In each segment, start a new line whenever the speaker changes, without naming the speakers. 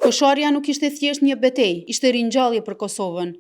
Kosharja nuk ishte thjesht një betejë, ishte ringjallje për Kosovën.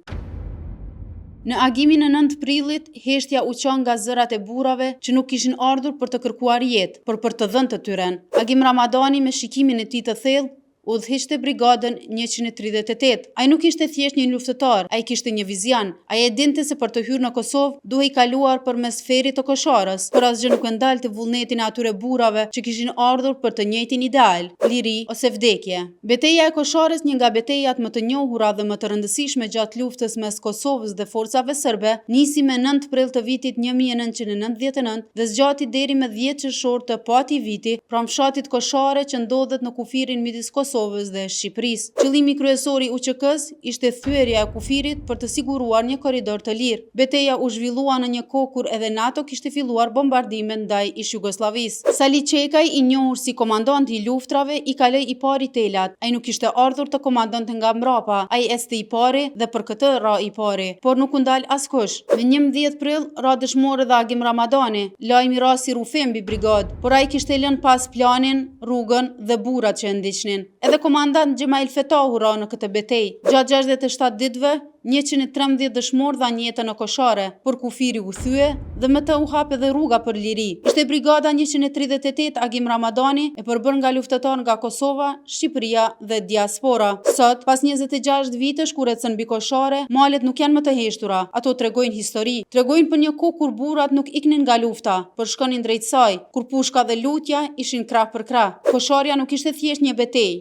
Në agimin e 9 prillit, heshtja u qa nga zërat e burrave që nuk kishin ardhur për të kërkuar jetë, por për të dhënë të tyren. Agim Ramadani me shikimin e tij të thellë udhëhiqte brigadën 138. Ai nuk ishte thjesht një luftëtar, ai kishte një vizion. Ai e dinte se për të hyrë në Kosovë duhej kaluar përmes ferit të Kosharës, por asgjë nuk e ndalte vullnetin e atyre burrave që kishin ardhur për të njëjtin ideal, liri ose vdekje. Betejë e Kosharës, një nga betejat më të njohura dhe më të rëndësishme gjatë luftës mes Kosovës dhe forcave serbe, nisi me 9 prill të vitit 1999 dhe zgjati deri me 10 qershor të atij viti, pranë fshatit Koshare që ndodhet në kufirin midis Kosovës dhe Shqipërisë. Qëllimi kryesor i UÇK-s ishte thyerja e kufirit për të siguruar një korridor të lirë. Betejë u zhvillua në një kohë kur edhe NATO kishte filluar bombardimet ndaj Ish-Jugosllavisë. Sali Çekaj, i njohur si komandant i luftrave, i kaloi i pari telat. Ai nuk kishte ardhur të komandonte nga mbrapa, ai este i pari dhe për këtë ra i pari, por nuk u ndal askush. Në 11 prill ra dëshmor edhe Agim Ramadani, lajmi ra si rrufe mbi brigadë, por ai kishte lënë pas planin, rrugën dhe burrat që e ndiqnin. Edhe komandant Xhemail Fetahu ra në këtë betejë. Gjatë 67 ditëve, 113 dëshmor dhanë jetën në Koshare, por kufiri u thye dhe me të u hap edhe rruga për liri. Ishte brigada 138 Agim Ramadani e përbër nga luftëtar nga Kosova, Shqipëria dhe diaspora. Sot, pas 26 vitesh kur ecën mbi Koshare, malet nuk janë më të heshtura. Ato tregojnë histori, tregojnë për një kohë kur burrat nuk iknin nga lufta, por shkonin drejt saj, kur pushka dhe lutja ishin krah për krah. Kosharja nuk ishte thjesht një betejë,